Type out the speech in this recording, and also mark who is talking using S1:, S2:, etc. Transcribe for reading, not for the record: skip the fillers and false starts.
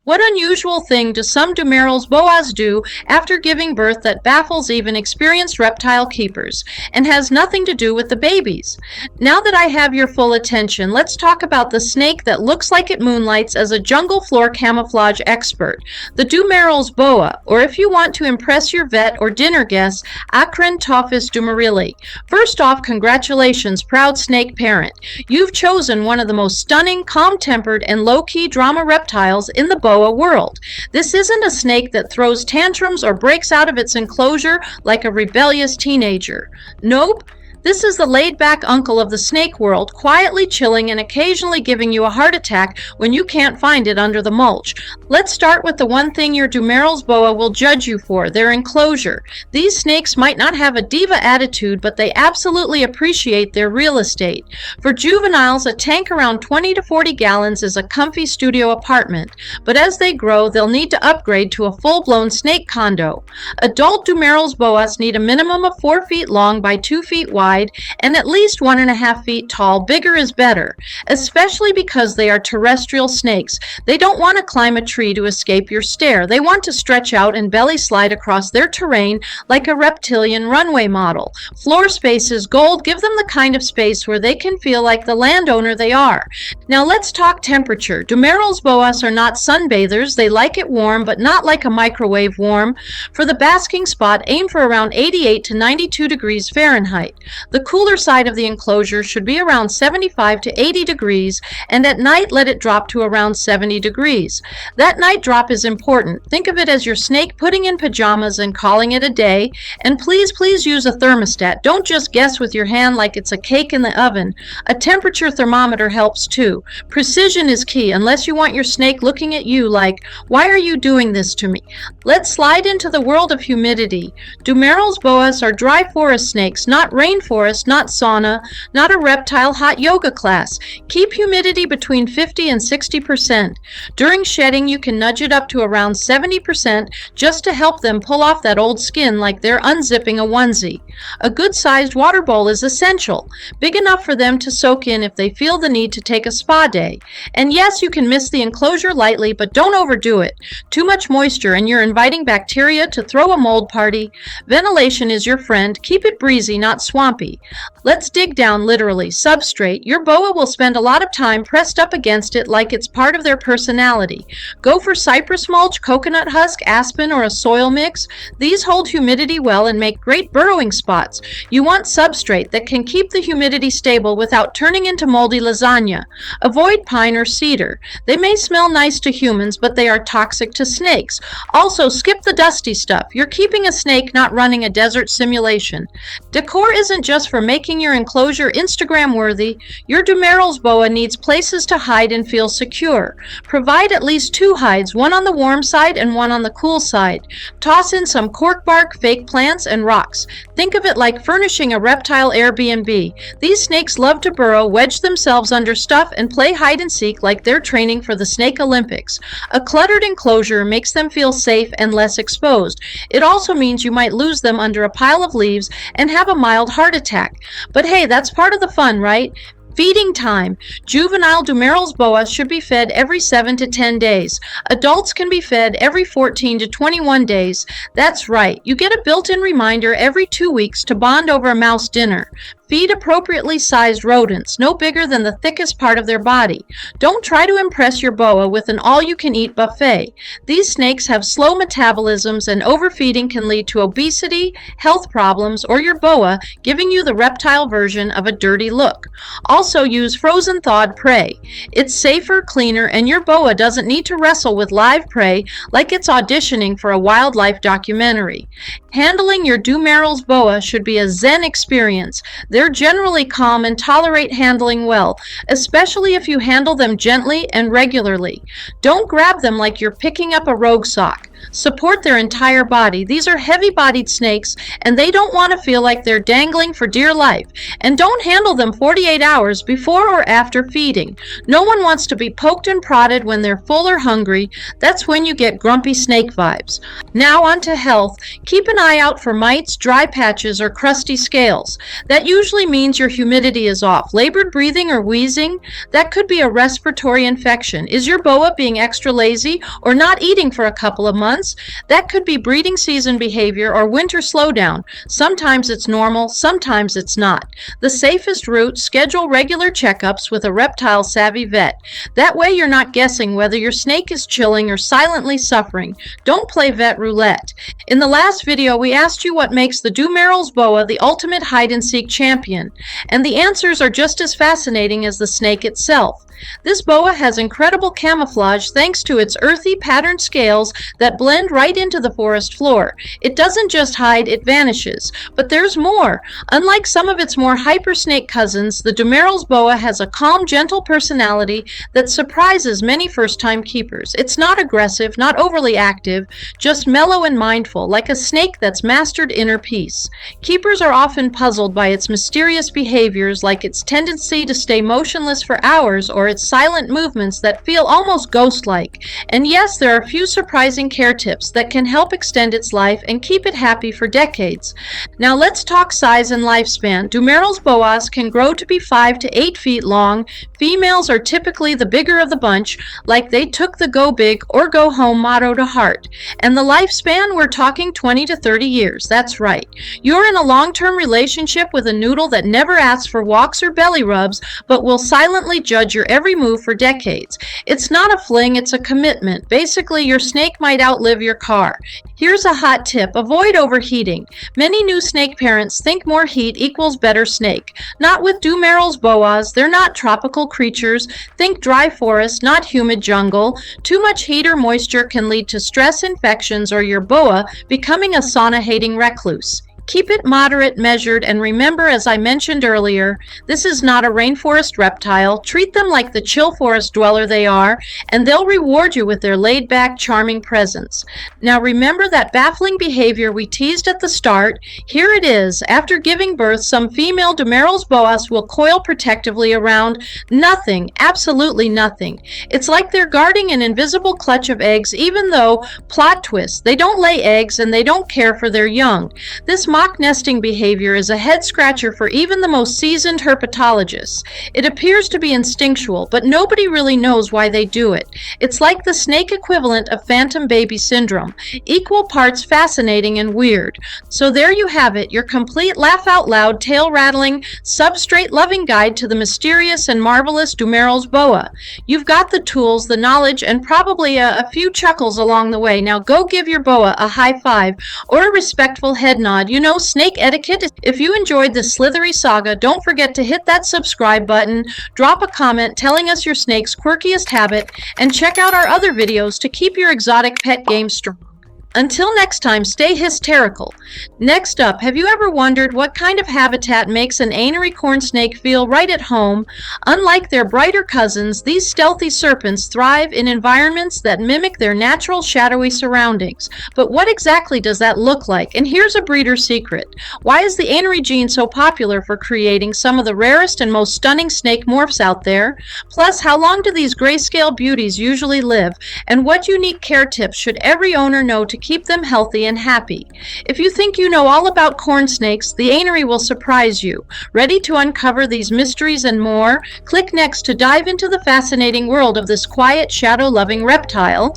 S1: What unusual thing do some Dumerils Boas do after giving birth that baffles even experienced reptile keepers and has nothing to do with the babies? Now that I have your full attention, let's talk about the snake that looks like it moonlights as a jungle floor camouflage expert, the Dumerils Boa, or if you want to impress your vet or dinner guests, Acrantophis dumerili. First off, congratulations, proud snake parent. You've chosen one of the most stunning, calm-tempered, and low-key drama reptiles in the boa world. This isn't a snake that throws tantrums or breaks out of its enclosure like a rebellious teenager. Nope. This is the laid-back uncle of the snake world, quietly chilling and occasionally giving you a heart attack when you can't find it under the mulch. Let's start with the one thing your Dumerils Boa will judge you for, their enclosure. These snakes might not have a diva attitude, but they absolutely appreciate their real estate. For juveniles, a tank around 20 to 40 gallons is a comfy studio apartment, but as they grow, they'll need to upgrade to a full-blown snake condo. Adult Dumerils Boas need a minimum of 4 feet long by 2 feet wide and at least 1.5 feet tall. Bigger is better, especially because they are terrestrial snakes. They don't want to climb a tree to escape your stare. They want to stretch out and belly slide across their terrain like a reptilian runway model. Floor space is gold. Give them the kind of space where they can feel like the landowner they are. Now let's talk temperature. Dumerils Boas are not sunbathers. They like it warm, but not like a microwave warm. For the basking spot, aim for around 88 to 92 degrees Fahrenheit. The cooler side of the enclosure should be around 75 to 80 degrees, and at night let it drop to around 70 degrees. That night drop is important. Think of it as your snake putting in pajamas and calling it a day. And please use a thermostat. Don't just guess with your hand like it's a cake in the oven. A temperature thermometer helps too. Precision is key unless you want your snake looking at you like, why are you doing this to me? Let's slide into the world of humidity. Dumerils Boas are dry forest snakes, not rainforest, not sauna, not a reptile hot yoga class. Keep humidity between 50 and 60%. During shedding, you can nudge it up to around 70% just to help them pull off that old skin like they're unzipping a onesie. A good-sized water bowl is essential, big enough for them to soak in if they feel the need to take a spa day. And yes, you can mist the enclosure lightly, but don't overdo it. Too much moisture and you're inviting bacteria to throw a mold party. Ventilation is your friend. Keep it breezy, not swampy. Let's dig down literally. Substrate. Your boa will spend a lot of time pressed up against it like it's part of their personality. Go for cypress mulch, coconut husk, aspen, or a soil mix. These hold humidity well and make great burrowing spots. You want substrate that can keep the humidity stable without turning into moldy lasagna. Avoid pine or cedar. They may smell nice to humans, but they are toxic to snakes. Also, skip the dusty stuff. You're keeping a snake, not running a desert simulation. Decor isn't just for making your enclosure Instagram worthy. Your Dumerils Boa needs places to hide and feel secure. Provide at least 2 hides, one on the warm side and one on the cool side. Toss in some cork bark, fake plants, and rocks. Think of it like furnishing a reptile Airbnb. These snakes love to burrow, wedge themselves under stuff, and play hide and seek like they're training for the Snake Olympics. A cluttered enclosure makes them feel safe and less exposed. It also means you might lose them under a pile of leaves and have a mild heart attack. But hey, that's part of the fun, right? Feeding time. Juvenile Dumerils Boa should be fed every 7 to 10 days. Adults can be fed every 14 to 21 days. That's right. You get a built-in reminder every 2 weeks to bond over a mouse dinner. Feed appropriately sized rodents, no bigger than the thickest part of their body. Don't try to impress your boa with an all-you-can-eat buffet. These snakes have slow metabolisms, and overfeeding can lead to obesity, health problems, or your boa giving you the reptile version of a dirty look. Also use frozen thawed prey. It's safer, cleaner, and your boa doesn't need to wrestle with live prey like it's auditioning for a wildlife documentary. Handling your Dumerils Boa should be a zen experience. They're generally calm and tolerate handling well, especially if you handle them gently and regularly. Don't grab them like you're picking up a rogue sock. support their entire body. These are heavy-bodied snakes, and they don't want to feel like they're dangling for dear life. And don't handle them 48 hours before or after feeding. No one wants to be poked and prodded when they're full or hungry. That's when you get grumpy snake vibes. Now on to health. Keep an eye out for mites, dry patches, or crusty scales. That usually means your humidity is off. Labored breathing or wheezing? That could be a respiratory infection. Is your boa being extra lazy or not eating for a couple of months? That could be breeding season behavior or winter slowdown. Sometimes it's normal, sometimes it's not. The safest route, schedule regular checkups with a reptile savvy vet. That way you're not guessing whether your snake is chilling or silently suffering. Don't play vet roulette. In the last video, we asked you what makes the Dumerils Boa the ultimate hide-and-seek champion, and the answers are just as fascinating as the snake itself. This boa has incredible camouflage thanks to its earthy patterned scales that blend right into the forest floor. It doesn't just hide, it vanishes. But there's more. Unlike some of its more hyper snake cousins, the Dumerils Boa has a calm, gentle personality that surprises many first-time keepers. It's not aggressive, not overly active, just mellow and mindful, like a snake that's mastered inner peace. Keepers are often puzzled by its mysterious behaviors, like its tendency to stay motionless for hours or its silent movements that feel almost ghost-like. And yes, there are a few surprising care tips that can help extend its life and keep it happy for decades. Now let's talk size and lifespan. Dumerils Boas can grow to be 5 to 8 feet long. Females are typically the bigger of the bunch, like they took the go big or go home motto to heart. And the lifespan, we're talking 20 to 30 years. That's right. You're in a long-term relationship with a noodle that never asks for walks or belly rubs, but will silently judge your every move for decades. It's not a fling, it's a commitment. Basically, your snake might outlive your car. Here's a hot tip. Avoid overheating. Many new snake parents think more heat equals better snake. Not with Dumerils Boas. They're not tropical creatures. Think dry forest, not humid jungle. Too much heat or moisture can lead to stress infections or your boa becoming a sauna-hating recluse. Keep it moderate, measured, and remember, as I mentioned earlier, this is not a rainforest reptile. Treat them like the chill forest dweller they are, and they'll reward you with their laid-back, charming presence. Now remember that baffling behavior we teased at the start? Here it is. After giving birth, some female Dumerils Boas will coil protectively around nothing, absolutely nothing. It's like they're guarding an invisible clutch of eggs, even though, plot twist, they don't lay eggs and they don't care for their young. This mock nesting behavior is a head-scratcher for even the most seasoned herpetologists. It appears to be instinctual, but nobody really knows why they do it. It's like the snake equivalent of phantom baby syndrome, equal parts fascinating and weird. So there you have it, your complete laugh-out-loud, tail-rattling, substrate-loving guide to the mysterious and marvelous Dumerils Boa. You've got the tools, the knowledge, and probably a few chuckles along the way. Now go give your boa a high five or a respectful head nod. You know, snake etiquette. If you enjoyed this slithery saga, don't forget to hit that subscribe button, drop a comment telling us your snake's quirkiest habit, and check out our other videos to keep your exotic pet game strong. Until next time, stay hysterical. Next up, have you ever wondered what kind of habitat makes an anery corn snake feel right at home? Unlike their brighter cousins, these stealthy serpents thrive in environments that mimic their natural shadowy surroundings. But what exactly does that look like? And here's a breeder secret. Why is the anery gene so popular for creating some of the rarest and most stunning snake morphs out there? Plus, how long do these grayscale beauties usually live? And what unique care tips should every owner know to keep them healthy and happy? If you think you know all about corn snakes, the anery will surprise you. Ready to uncover these mysteries and more? Click next to dive into the fascinating world of this quiet, shadow-loving reptile.